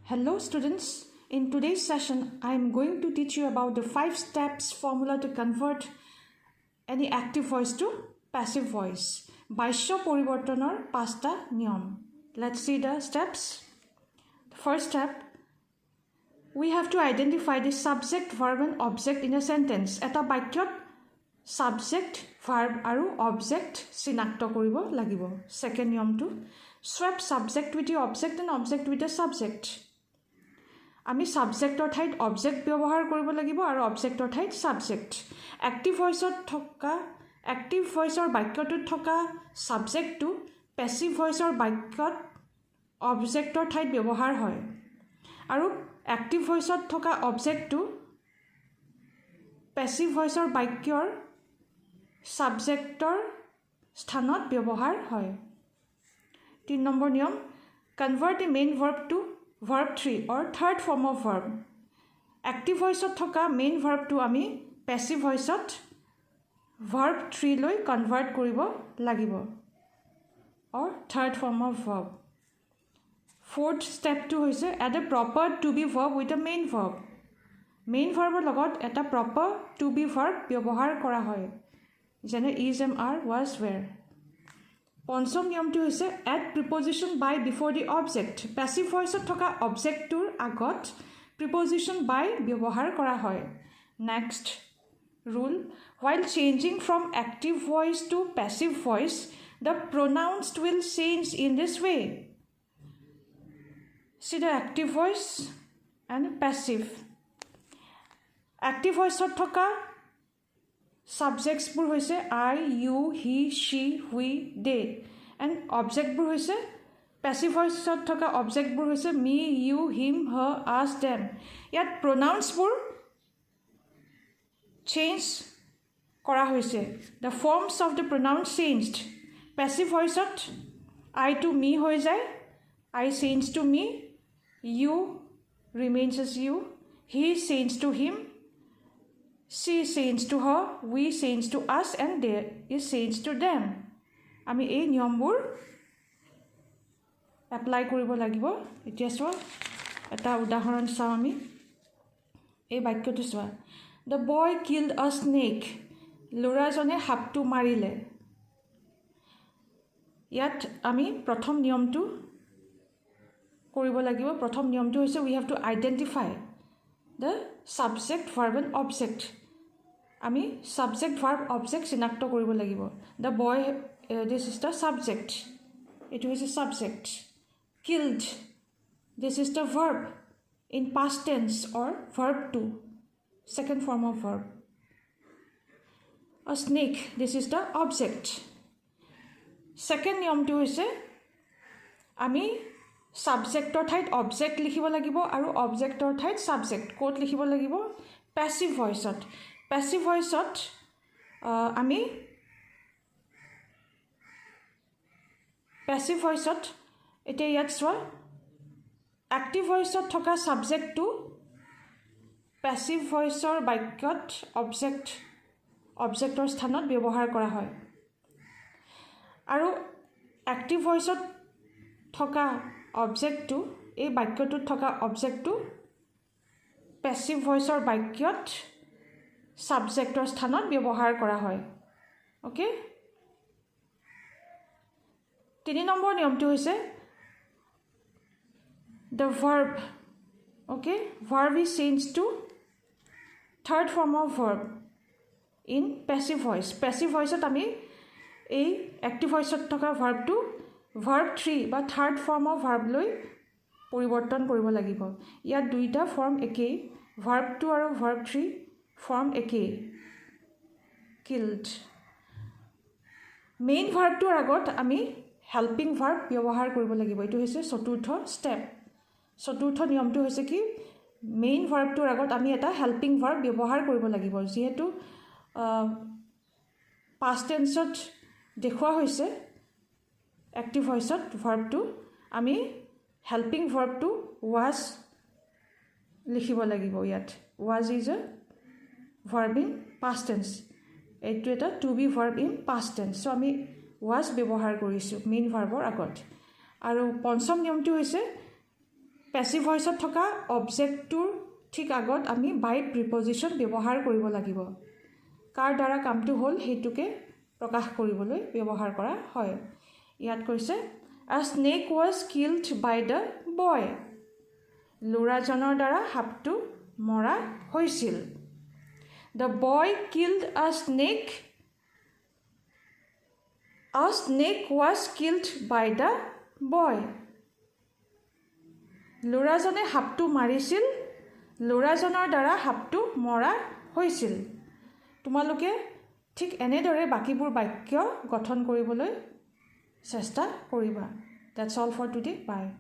Hello students, in today's session I am going to teach you about the 5 steps formula to convert any active voice to passive voice. Baisho poribortonor 5টা নিয়ম. Let's see the steps. The first step, we have to identify the subject, verb and object in a sentence. Eta bakyot subject, verb aru object sinakto koribo lagibo. Second নিয়ম to swap subject with the object and object with the subject. আমি সাবজেক্টৰ ঠাইত object ব্যৱহাৰ কৰিব লাগিব আৰু অবজেক্টৰ ঠাইত subject. Active ভইচৰ বাক্যটোত থকা সাবজেক্টটো passive ভইচৰ বাক্যত অবজেক্টৰ ঠাইত ব্যৱহাৰ হয় আৰু এক্টিভ ভইচত থকা অবজেক্টটো পেসিভ ভইচৰ বাক্যৰ সাবজেক্টৰ স্থানত ব্যৱহাৰ হয়. 3 নম্বৰ নিয়ম, convert the main verb to verb 3 or third form of verb. Active voice thoka main verb to ami passive voice verb 3 loi convert koribo lagibo or third form of verb. Fourth step to hoise add a proper to be verb with a main verb. Main verb logot eta proper to be verb byabohar kora hoy jene is, am, are, was, were. পঞ্চম নিয়মটো হৈছে add preposition by before the object. Passive voice থকা অবজেক্টটোৰ আগত preposition by ব্যৱহাৰ কৰা হয়. Next rule, while changing from active voice to passive voice, the pronouns will change in this way. See the active voice and passive. Active voice থকা subjects bur hoise I, you, he, she, we, they, and object bur hoise passive voice thoka object bur hoise me, you, him, her, us, them. Yet pronouns bur change kora hoise. The forms of the pronouns changed. Passive voice I to me hoy jay, I change to me, you remains as you, he change to him, she change to her, we change to us, and they is change to them. আমি এই নিয়মবোৰ apply কৰিব লাগিব. এতিয়া চোৱা এটা উদাহৰণ চাওঁ আমি. এই বাক্যটো চোৱা, the boy killed a snake. ল'ৰাজনে সাপটো মাৰিলে. ইয়াত আমি প্ৰথম নিয়মটো কৰিব লাগিব. প্ৰথম নিয়মটো হৈছে we have to identify the subject, verb and object. আমি subject, verb, object চিনাক্ত কৰিব লাগিব. The boy, this is the subject. It is a subject. Killed, this is the verb in past tense or verb 2, second form of verb. A snake, this is the object. Second নিয়মটো হৈছে আমি সাবজেক্টৰ ঠাইত object লিখিব লাগিব আৰু অবজেক্টৰ ঠাইত subject code লিখিব লাগিব. প্যাসিভ ভয়েসত আমি প্যাসিভ ভয়েসত এতিয়া ইয়াত চোৱা এক্টিভ ভয়েসত থকা সাবজেক্টটো প্যাসিভ ভয়েসৰ বাক্যত অবজেক্টৰ স্থানত ব্যৱহাৰ কৰা হয় আৰু এক্টিভ ভয়েসত থকা অবজেক্টটো এই বাক্যটোত থকা অবজেক্টটো প্যাসিভ ভয়েসৰ বাক্যত সাবজেক্টৰ স্থানত ব্যৱহাৰ কৰা হয়. ওকে, 3 নম্বৰ নিয়মটো হৈছে the verb. Okay, verb is changed to third form of verb in passive voice. Passive voiceত আমি এই active voiceত থকা verbটো verb 3 বা third form of verb লৈ পৰিৱৰ্তন কৰিব লাগিব. ইয়াত দুইটা ফৰ্ম একেই, verb 2 আৰু verb 3 ফৰ্ম একেই. killed. মেইন ভাৰ্বটোৰ আগত আমি হেল্পিং ভাৰ্ব ব্যৱহাৰ কৰিব লাগিব. এইটো হৈছে চতুৰ্থ ষ্টেপ. চতুৰ্থ নিয়মটো হৈছে কি মেইন ভাৰ্বটোৰ আগত আমি এটা হেল্পিং ভাৰ্ব ব্যৱহাৰ কৰিব লাগিব. যিহেতু পাষ্ট টেন্সত দেখুওৱা হৈছে এক্টিভ ভয়েসত ভাৰ্বটো, আমি হেল্পিং ভাৰ্বটো was লিখিব লাগিব. ইয়াত was is a verb in past tense. এইটো এটা to be verb in past tense. So আমি was ব্যৱহাৰ কৰিছোঁ মেইন ভাৰ্বৰ আগত. আৰু পঞ্চম নিয়মটো হৈছে পেছিভ ভইচত থকা অবজেক্টটোৰ ঠিক আগত আমি বাই প্ৰিপজিশ্যন ব্যৱহাৰ কৰিব লাগিব কাৰ দ্বাৰা কামটো হ'ল সেইটোকে প্ৰকাশ কৰিবলৈ ব্যৱহাৰ কৰা হয় ইয়াত কৈছে A snake was killed by the boy ল'ৰাজনৰ দ্বাৰা সাপটো মৰা হৈছিল The boy killed a snake was killed by the boy ল'ৰাজনে সাপটো মাৰিছিল ল'ৰাজনৰ দ্বাৰা সাপটো মৰা হৈছিল তোমালোকে ঠিক এনেদৰে বাকিবোৰ বাক্য গঠন কৰিবলৈ চেষ্টা কৰিবা That's all for today. Bye.